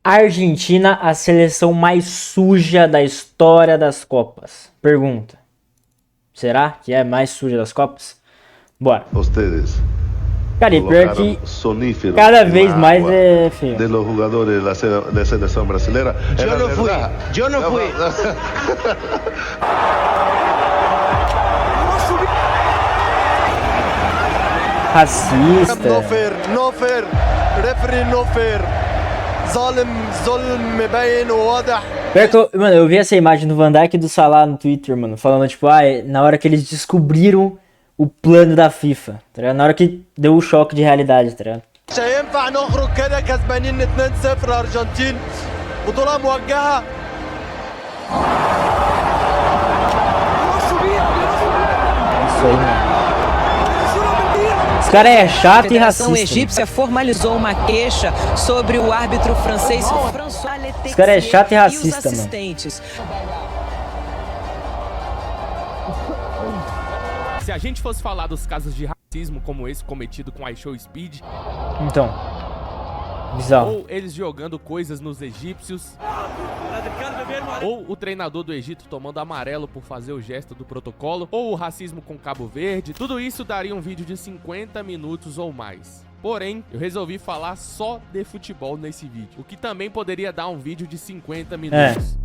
Argentina, a seleção mais suja da história das Copas. Pergunta. Será que é mais suja das Copas? Bora. Ustedes Cara, e pior que sonífero cada vez mais é feio. de los jugadores de selección brasileña. Yo no fui, yo no fui. Racista. No fair, referee no fair. ظلم باين وواضح. Pior que mano, eu vi essa imagem do Van Dijk e do Salah no Twitter, mano, falando tipo, na hora que eles descobriram o plano da FIFA, tá ligado? Na hora que deu o choque de realidade, tá ligado? مش هينفع نخرج كده كسبانين 2-0 ارجنتين. بطولة موجهة. Isso aí, mano. Esse cara é chato e A Federação racista. Egípcia formalizou uma queixa sobre o árbitro francês François Letexier. Esse cara é chato e racista, os mano. assistentes. Se a gente fosse falar dos casos de racismo como esse cometido com a Show Speed, Então, bizarro. ou eles jogando coisas nos egípcios, ou o treinador do Egito tomando amarelo por fazer o gesto do protocolo, ou o racismo com Cabo Verde, tudo isso daria um vídeo de 50 minutos ou mais. Porém, eu resolvi falar só de futebol nesse vídeo, o que também poderia dar um vídeo de 50 minutos.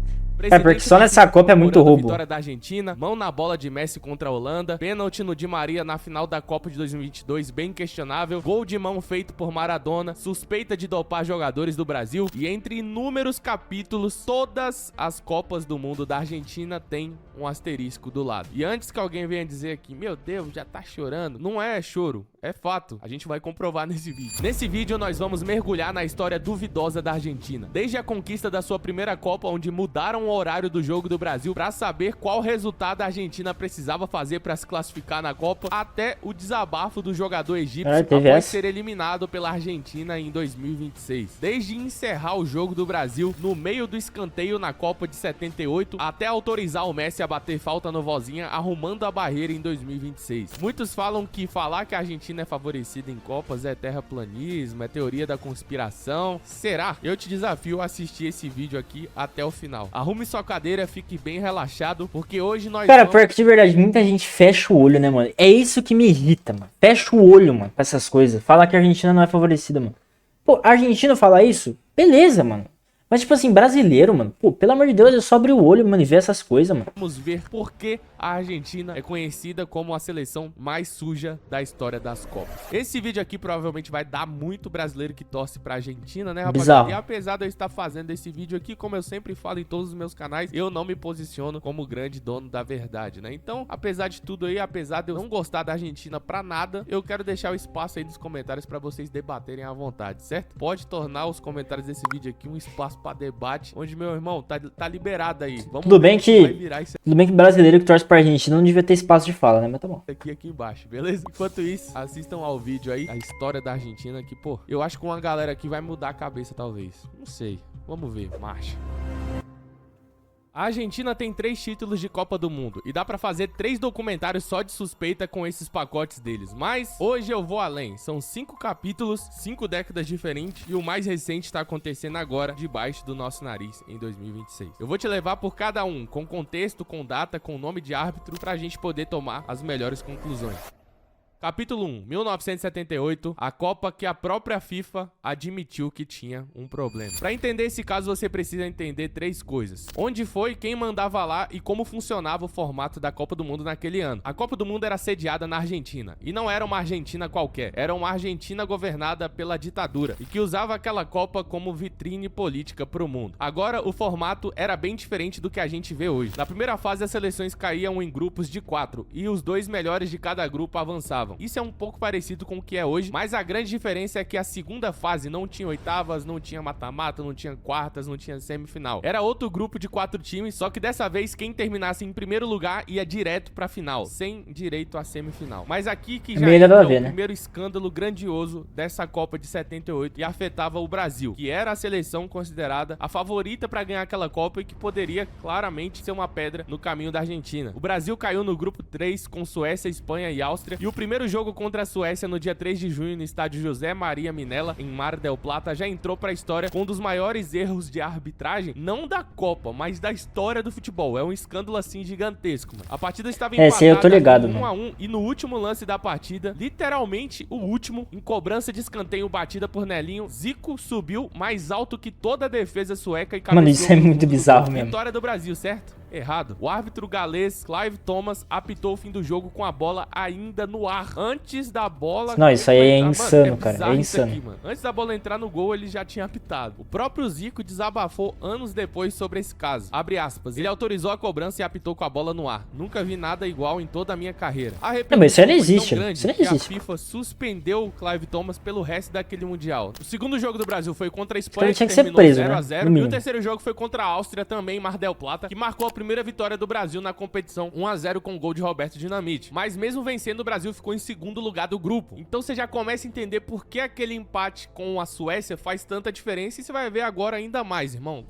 Porque só nessa Copa é muito roubo. Vitória da Argentina, mão na bola de Messi contra a Holanda, pênalti no Di Maria na final da Copa de 2022, bem questionável, gol de mão feito por Maradona, suspeita de dopar jogadores do Brasil e entre inúmeros capítulos, todas as Copas do Mundo da Argentina tem um asterisco do lado. E antes que alguém venha dizer aqui, meu Deus, já tá chorando, não é choro, é fato. A gente vai comprovar nesse vídeo. Nesse vídeo nós vamos mergulhar na história duvidosa da Argentina, desde a conquista da sua primeira Copa, onde mudaram o horário do jogo do Brasil para saber qual resultado a Argentina precisava fazer para se classificar na Copa, até o desabafo do jogador egípcio após ser eliminado pela Argentina em 2026. Desde encerrar o jogo do Brasil no meio do escanteio na Copa de 78, até autorizar o Messi a bater falta no Vozinha, arrumando a barreira em 2026. Muitos falam que falar que a Argentina é favorecida em Copas é terraplanismo, é teoria da conspiração. Será? Eu te desafio a assistir esse vídeo aqui até o final. Arrume sua cadeira, fique bem relaxado, porque hoje nós Cara, pior que de verdade, muita gente fecha o olho, né, mano? É isso que me irrita, mano. Fecha o olho, mano, pra essas coisas. Fala que a Argentina não é favorecida, mano. Pô, a Argentina falar isso? Beleza, mano. Mas, tipo assim, brasileiro, mano. Pô, pelo amor de Deus, eu só abrir o olho, mano, e ver essas coisas, mano. Vamos ver por que a Argentina é conhecida como a seleção mais suja da história das Copas. Esse vídeo aqui provavelmente vai dar muito brasileiro que torce pra Argentina, né, rapaziada? Bizarro. E apesar de eu estar fazendo esse vídeo aqui, como eu sempre falo em todos os meus canais, eu não me posiciono como o grande dono da verdade, né? Então, apesar de tudo aí, apesar de eu não gostar da Argentina pra nada, eu quero deixar o espaço aí nos comentários pra vocês debaterem à vontade, certo? Pode tornar os comentários desse vídeo aqui um espaço pra debate, onde, meu irmão, tá liberado aí. Vamos Tudo bem vai virar isso Tudo bem que brasileiro que torce pra Argentina não devia ter espaço de fala, né? Mas tá bom. aqui embaixo, beleza? Enquanto isso, assistam ao vídeo aí, a história da Argentina, que, pô, eu acho que uma galera aqui vai mudar a cabeça, talvez. Não sei. Vamos ver, marcha. A Argentina tem 3 títulos de Copa do Mundo e dá pra fazer 3 documentários só de suspeita com esses pacotes deles. Mas hoje eu vou além. São 5 capítulos, 5 décadas diferentes e o mais recente tá acontecendo agora, debaixo do nosso nariz, em 2026. Eu vou te levar por cada um, com contexto, com data, com nome de árbitro, pra gente poder tomar as melhores conclusões. Capítulo 1, 1978, a Copa que a própria FIFA admitiu que tinha um problema. Para entender esse caso, você precisa entender 3 coisas. Onde foi, quem mandava lá e como funcionava o formato da Copa do Mundo naquele ano. A Copa do Mundo era sediada na Argentina, e não era uma Argentina qualquer, era uma Argentina governada pela ditadura, e que usava aquela Copa como vitrine política para o mundo. Agora, o formato era bem diferente do que a gente vê hoje. Na primeira fase, as seleções caíam em grupos de 4, e os 2 melhores de cada grupo avançavam. Isso é um pouco parecido com o que é hoje, mas a grande diferença é que a segunda fase não tinha oitavas, não tinha mata-mata, não tinha quartas, não tinha semifinal. Era outro grupo de 4 times, só que dessa vez quem terminasse em primeiro lugar ia direto pra final, sem direito à semifinal. Mas aqui que já entra o primeiro escândalo grandioso dessa Copa de 78 e afetava o Brasil, que era a seleção considerada a favorita pra ganhar aquela Copa e que poderia claramente ser uma pedra no caminho da Argentina. O Brasil caiu no grupo 3 com Suécia, Espanha e Áustria, e o primeiro primeiro jogo contra a Suécia no dia 3 de junho no estádio José Maria Minella, em Mar del Plata, já entrou pra história com um dos maiores erros de arbitragem, não da Copa, mas da história do futebol. É um escândalo assim gigantesco, mano. A partida estava empatada esse aí eu tô ligado, 1 a 1 e no último lance da partida, literalmente o último, em cobrança de escanteio batida por Nelinho, Zico subiu mais alto que toda a defesa sueca e cabeceou. Mano, isso é muito bizarro mesmo. Vitória do Brasil, certo? Errado. O árbitro galês Clive Thomas apitou o fim do jogo com a bola ainda no ar. Antes da bola... Não, isso aí é Mano, insano, cara. É isso insano. aqui, mano. Antes da bola entrar no gol, ele já tinha apitado. O próprio Zico desabafou anos depois sobre esse caso. Abre aspas. Ele autorizou a cobrança e apitou com a bola no ar. Nunca vi nada igual em toda a minha carreira. A Não, mas isso aí não repercussão existe. foi tão grande Isso não que existe. a FIFA suspendeu o Clive Thomas pelo resto daquele Mundial. O segundo jogo do Brasil foi contra a Esse Espanha, cara tinha que ser terminou preso, 0 a né? 0. No E o mínimo. terceiro jogo foi contra a Áustria, também em Mar del Plata, que marcou a primeira vitória do Brasil na competição, 1 a 0 com gol de Roberto Dinamite. Mas mesmo vencendo, o Brasil ficou em segundo lugar do grupo. Então você já começa a entender por que aquele empate com a Suécia faz tanta diferença, e você vai ver agora ainda mais, irmão.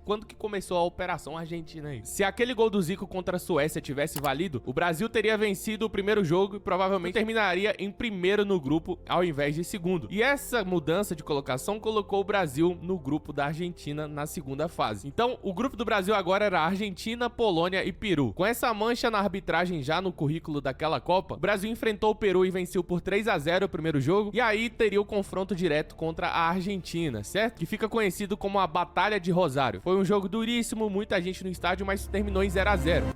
Quando que começou a Operação Argentina aí? Se aquele gol do Zico contra a Suécia tivesse valido, o Brasil teria vencido o primeiro jogo e provavelmente terminaria em primeiro no grupo ao invés de segundo. E essa mudança de colocação colocou o Brasil no grupo da Argentina na segunda fase. Então, o grupo do Brasil agora era Argentina, Polônia e Peru. Com essa mancha na arbitragem já no currículo daquela Copa, o Brasil enfrentou o Peru e venceu por 3 a 0 o primeiro jogo, e aí teria o confronto direto contra a Argentina, certo? Que fica conhecido como a Batalha de Rosário. Foi um jogo duríssimo, muita gente no estádio, mas terminou em 0 a 0.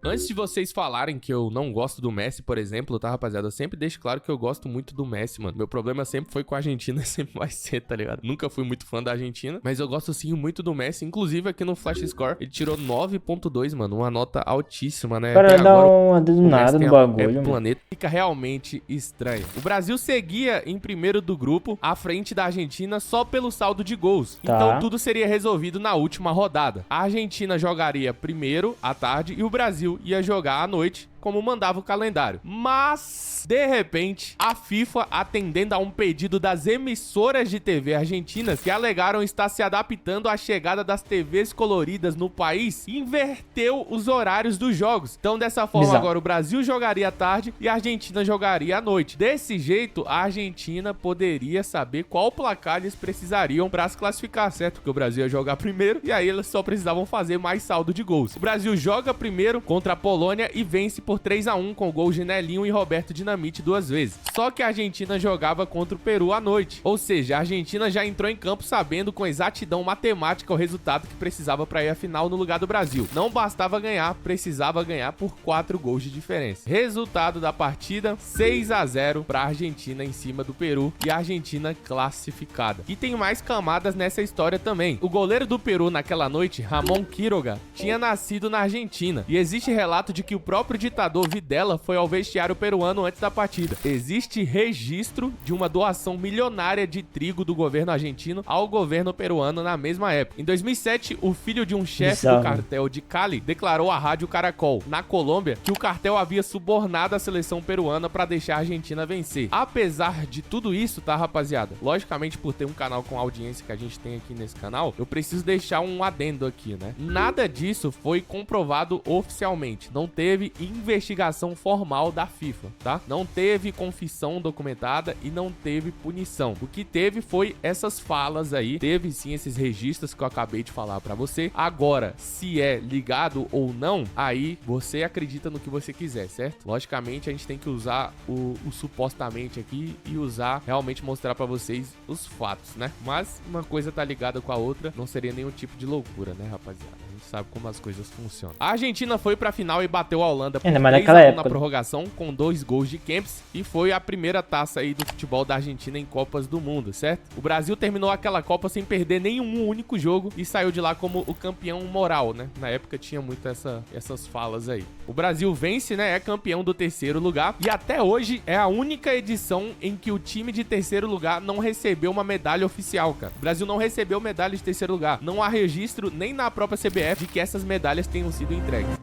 Antes de vocês falarem que eu não gosto do Messi, por exemplo, tá, rapaziada? Eu sempre deixo claro que eu gosto muito do Messi, mano. Meu problema sempre foi com a Argentina e sempre vai ser, tá ligado? Nunca fui muito fã da Argentina, mas eu gosto sim muito do Messi. Inclusive aqui no Flash Score, ele tirou 9.2, mano. Uma nota altíssima, né? Para Até dar agora, uma do nada no bagulho, o mano. planeta fica realmente estranho. O Brasil seguia em primeiro do grupo, à frente da Argentina, só pelo saldo de gols. Tá. Então tudo seria resolvido na última rodada. A Argentina jogaria primeiro à tarde e o Brasil ia jogar à noite, como mandava o calendário. Mas, de repente, a FIFA, atendendo a um pedido das emissoras de TV argentinas, que alegaram estar se adaptando à chegada das TVs coloridas no país, inverteu os horários dos jogos. Então, dessa forma, Bizarro. agora o Brasil jogaria à tarde e a Argentina jogaria à noite. Desse jeito, a Argentina poderia saber qual placar eles precisariam para se classificar, certo? Porque o Brasil ia jogar primeiro e aí eles só precisavam fazer mais saldo de gols. O Brasil joga primeiro contra a Polônia e vence por 3 a 1 com gols de Nelinho e Roberto Dinamite 2 vezes. Só que a Argentina jogava contra o Peru à noite. Ou seja, a Argentina já entrou em campo sabendo com exatidão matemática o resultado que precisava para ir à final no lugar do Brasil. Não bastava ganhar, precisava ganhar por 4 gols de diferença. Resultado da partida, 6 a 0 para a Argentina em cima do Peru, e a Argentina classificada. E tem mais camadas nessa história também. O goleiro do Peru naquela noite, Ramon Quiroga, tinha nascido na Argentina, e existe relato de que o próprio ditador Videla foi ao vestiário peruano antes da partida. Existe registro de uma doação milionária de trigo do governo argentino ao governo peruano na mesma época. Em 2007, o filho de um chefe do Bizarro. cartel de Cali declarou à Rádio Caracol, na Colômbia, que o cartel havia subornado a seleção peruana para deixar a Argentina vencer. Apesar de tudo isso, tá, rapaziada? Logicamente, por ter um canal com a audiência que a gente tem aqui nesse canal, eu preciso deixar um adendo aqui, né? Nada disso foi comprovado oficialmente. Não teve investigação formal da FIFA, tá? Não teve confissão documentada e não teve punição. O que teve foi essas falas aí, teve sim esses registros que eu acabei de falar pra você. Agora, se é ligado ou não, aí você acredita no que você quiser, certo? Logicamente, a gente tem que usar o supostamente aqui e usar, realmente mostrar pra vocês os fatos, né? Mas uma coisa tá ligada com a outra, não seria nenhum tipo de loucura, né, rapaziada? A gente sabe como as coisas funcionam. A Argentina foi pra final e bateu a Holanda por Mas 3 naquela a 1 época, na prorrogação, com 2 gols de Kempis, e foi a primeira taça aí do futebol da Argentina em Copas do Mundo, certo? O Brasil terminou aquela Copa sem perder nenhum único jogo e saiu de lá como o campeão moral, né? Na época tinha muito essas falas aí. O Brasil vence, né? É campeão do terceiro lugar, e até hoje é a única edição em que o time de terceiro lugar não recebeu uma medalha oficial, cara. O Brasil não recebeu medalha de terceiro lugar. Não há registro nem na própria CBF de que essas medalhas tenham sido entregues.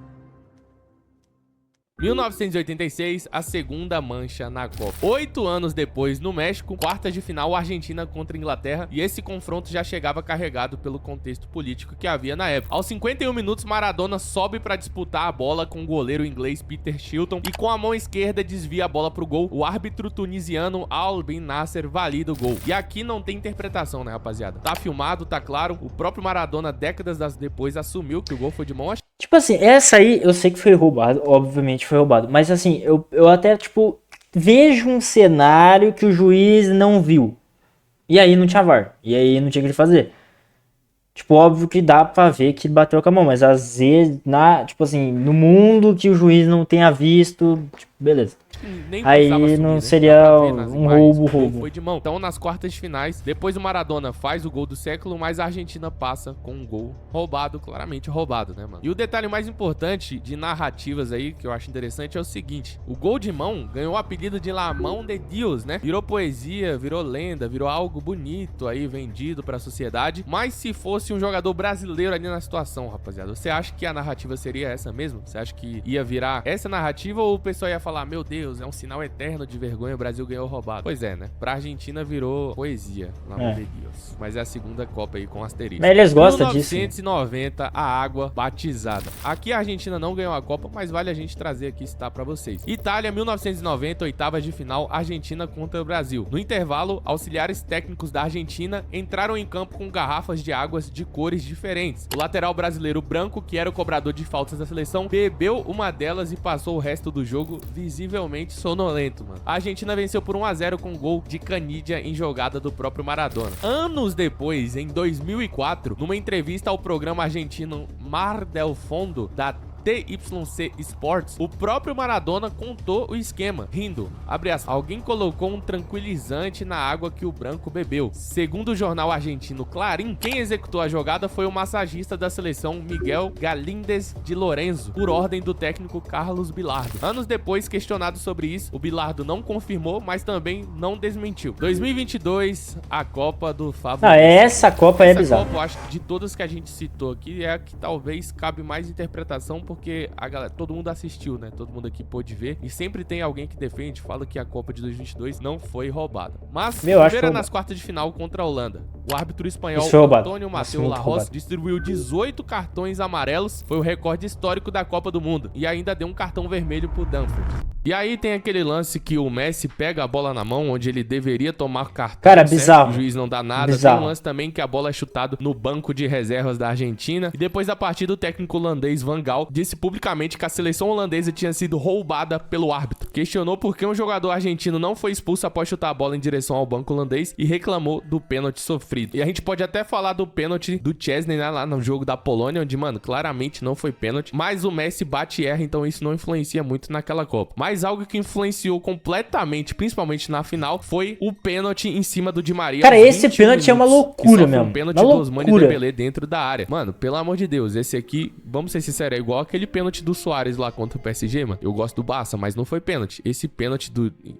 1986, a segunda mancha na Copa. 8 anos depois, no México, quartas de final, Argentina contra Inglaterra, e esse confronto já chegava carregado pelo contexto político que havia na época. Aos 51 minutos, Maradona sobe para disputar a bola com o goleiro inglês Peter Shilton e com a mão esquerda desvia a bola pro gol. O árbitro tunisiano Al Bin Nasser valida o gol. E aqui não tem interpretação, né, rapaziada? Tá filmado, tá claro. O próprio Maradona, décadas depois, assumiu que o gol foi de mão. Tipo assim, essa aí eu sei que foi roubado, obviamente foi roubado. Mas assim, eu até, tipo, vejo um cenário que o juiz não viu. E aí não tinha VAR. E aí não tinha o que ele fazer. Tipo, óbvio que dá pra ver que ele bateu com a mão. Mas às vezes, tipo assim, no mundo que o juiz não tenha visto, tipo, beleza. Nem aí assumir, não né? seria um roubo. Foi de mão. Então, nas quartas de finais, depois o Maradona faz o gol do século, mas a Argentina passa com um gol roubado, claramente roubado, né, mano? E o detalhe mais importante de narrativas aí, que eu acho interessante, é o seguinte: o gol de mão ganhou o apelido de La Mão de Dios, né? Virou poesia, virou lenda, virou algo bonito aí, vendido pra sociedade. Mas se fosse um jogador brasileiro ali na situação, rapaziada, você acha que a narrativa seria essa mesmo? Você acha que ia virar essa narrativa ou o pessoal ia falar, meu Deus, é um sinal eterno de vergonha, o Brasil ganhou roubado? Pois é, né? Pra Argentina virou poesia, La Mão de Dios. Mas é a segunda Copa aí com asterisco. Mas eles gostam disso. 1990, a água batizada. Aqui a Argentina não ganhou a Copa, mas vale a gente trazer aqui e citar pra vocês. Itália, 1990, oitavas de final, Argentina contra o Brasil. No intervalo, auxiliares técnicos da Argentina entraram em campo com garrafas de águas de cores diferentes. O lateral brasileiro branco, que era o cobrador de faltas da seleção, bebeu uma delas e passou o resto do jogo visivelmente sonolento, mano. A Argentina venceu por 1-0 com um gol de Canidia em jogada do próprio Maradona. Anos depois, em 2004, numa entrevista ao programa argentino Mar del Fondo, da TYC Sports, o próprio Maradona contou o esquema, rindo. Abre aspas. Alguém colocou um tranquilizante na água que o branco bebeu. Segundo o jornal argentino Clarín, quem executou a jogada foi o massagista da seleção Miguel Galíndez de Lorenzo, por ordem do técnico Carlos Bilardo. Anos depois, questionado sobre isso, o Bilardo não confirmou, mas também não desmentiu. 2022, a Copa do favorito. Essa Copa é bizarra. Copa, eu acho que de todas que a gente citou aqui, é a que talvez cabe mais interpretação, porque a galera, todo mundo assistiu, né? Todo mundo aqui pôde ver. E sempre tem alguém que defende, fala que a Copa de 2022 não foi roubada. Mas, primeira nas quartas de final contra a Holanda. O árbitro espanhol Antônio Mateu Larroz distribuiu 18 cartões amarelos. Foi o recorde histórico da Copa do Mundo. E ainda deu um cartão vermelho pro Dumfries. E aí tem aquele lance que o Messi pega a bola na mão, onde ele deveria tomar cartão. Cara, bizarro. O juiz não dá nada. Bizarro. Tem um lance também que a bola é chutada no banco de reservas da Argentina. E depois da partida, o técnico holandês Van Gaal disse publicamente que a seleção holandesa tinha sido roubada pelo árbitro. Questionou por que um jogador argentino não foi expulso após chutar a bola em direção ao banco holandês e reclamou do pênalti sofrido. E a gente pode até falar do pênalti do Chesney, né, lá no jogo da Polônia, onde, mano, claramente não foi pênalti. Mas o Messi bate e erra, então isso não influencia muito naquela Copa. Mas algo que influenciou completamente, principalmente na final, foi o pênalti em cima do Di Maria. Cara, esse pênalti é uma loucura mesmo. Um pênalti do Ousmane Dembélé dentro da área. Mano, pelo amor de Deus, esse aqui, vamos ser sinceros, é igual aquele pênalti do Suárez lá contra o PSG, mano. Eu gosto do Barça, mas não foi pênalti. Esse pênalti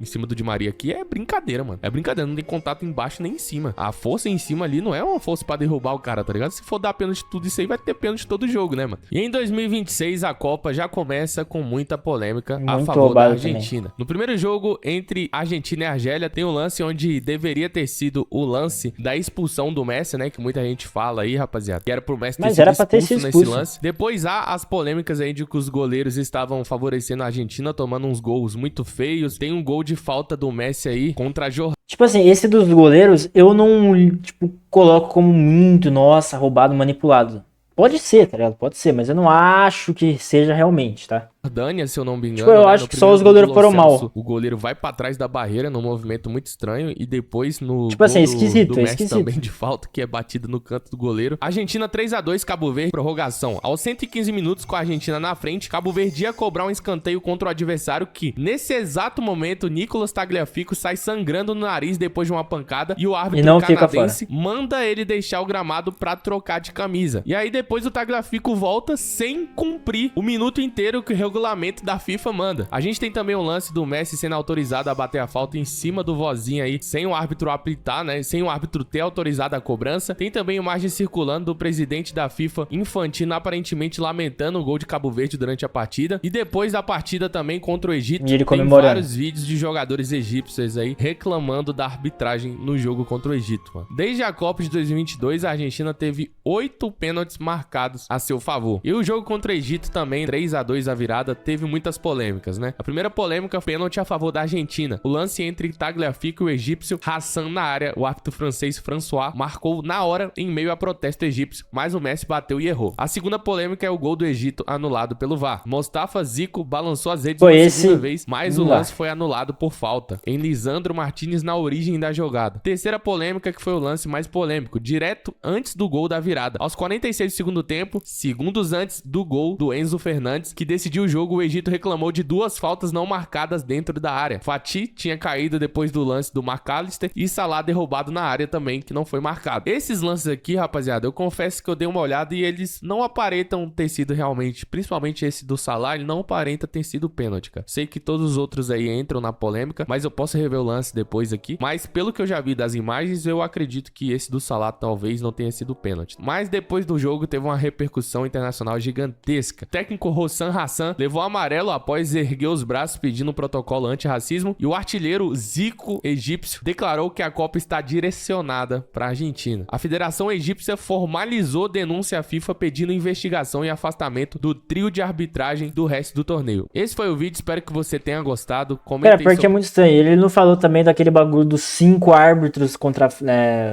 em cima do Di Maria aqui é brincadeira, mano. É brincadeira, não tem contato embaixo nem em cima. A força em cima ali não é uma força pra derrubar o cara, tá ligado? Se for dar pênalti tudo isso aí, vai ter pênalti todo jogo, né, mano? E em 2026, a Copa já começa com muita polêmica a favor da Argentina. Também. No primeiro jogo entre Argentina e Argélia, tem um lance onde deveria ter sido o lance da expulsão do Messi, né? Que muita gente fala aí, rapaziada. Que era pro Messi ter sido expulso nesse lance. Depois há as polêmicas aí de que os goleiros estavam favorecendo a Argentina, tomando uns gols muito feios. Tem um gol de falta do Messi aí contra a Jordânia. Tipo assim, esse dos goleiros, eu não, tipo, coloco como muito, nossa, roubado, manipulado. Pode ser, tá ligado? Pode ser, mas eu não acho que seja realmente, tá? Jordânia, se eu não me engano. Tipo, eu acho que só os goleiros foram mal. O goleiro vai pra trás da barreira num movimento muito estranho e depois no tipo assim, esquisito, do Messi também de falta, que é batido no canto do goleiro. Argentina 3-2, Cabo Verde, prorrogação. Aos 115 minutos com a Argentina na frente, Cabo Verde ia cobrar um escanteio contra o adversário que, nesse exato momento, Nicolas Tagliafico sai sangrando no nariz depois de uma pancada e o árbitro canadense manda ele deixar o gramado pra trocar de camisa. E aí depois o Tagliafico volta sem cumprir o minuto inteiro que regulamento da FIFA manda. A gente tem também o lance do Messi sendo autorizado a bater a falta em cima do vozinho aí, sem o árbitro apitar, né? Sem o árbitro ter autorizado a cobrança. Tem também imagem circulando do presidente da FIFA, Infantino, aparentemente lamentando o gol de Cabo Verde durante a partida. E depois da partida também contra o Egito, E ele tem comemorando. vários vídeos de jogadores egípcios aí reclamando da arbitragem no jogo contra o Egito, mano. Desde a Copa de 2022, a Argentina teve 8 pênaltis marcados a seu favor. E o jogo contra o Egito também, 3-2 a virada, teve muitas polêmicas, né? A primeira polêmica, pênalti a favor da Argentina. O lance entre Tagliafico e o egípcio Hassan na área. O árbitro francês François marcou na hora em meio a protesto egípcio, mas o Messi bateu e errou. A segunda polêmica é o gol do Egito anulado pelo VAR. Mostafa Zico balançou as redes Foi uma esse- segunda vez, mas o Vamos lá. lance foi anulado por falta em Lisandro Martinez na origem da jogada. Terceira polêmica, que foi o lance mais polêmico, direto antes do gol da virada. Aos 46 do segundo tempo, segundos antes do gol do Enzo Fernandes, que decidiu o jogo, o Egito reclamou de 2 faltas não marcadas dentro da área. Fatih tinha caído depois do lance do McAllister e Salah derrubado na área também, que não foi marcado. Esses lances aqui, rapaziada, eu confesso que eu dei uma olhada e eles não aparentam ter sido realmente, principalmente esse do Salah, ele não aparenta ter sido pênalti, cara. Sei que todos os outros aí entram na polêmica, mas eu posso rever o lance depois aqui. Mas pelo que eu já vi das imagens, eu acredito que esse do Salah talvez não tenha sido pênalti. Mas depois do jogo teve uma repercussão internacional gigantesca. O técnico Hossam Hassan levou amarelo após erguer os braços pedindo um protocolo antirracismo, e o artilheiro Zico egípcio declarou que a Copa está direcionada para a Argentina. A Federação Egípcia formalizou denúncia à FIFA pedindo investigação e afastamento do trio de arbitragem do resto do torneio. Esse foi o vídeo, espero que você tenha gostado. Cara, Comenta porque é muito estranho. Ele não falou também daquele bagulho dos 5 árbitros contra,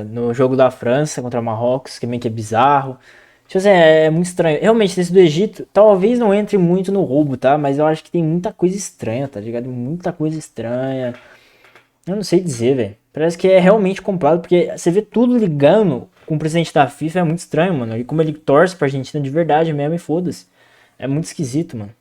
no jogo da França contra Marrocos, que meio que é bizarro. Tipo assim, é muito estranho. Realmente, esse do Egito, talvez não entre muito no roubo, tá? Mas eu acho que tem muita coisa estranha, tá ligado? Muita coisa estranha. Eu não sei dizer, velho. Parece que é realmente comprado, porque você vê tudo ligando com o presidente da FIFA, é muito estranho, mano. E como ele torce pra Argentina de verdade mesmo, e foda-se. É muito esquisito, mano.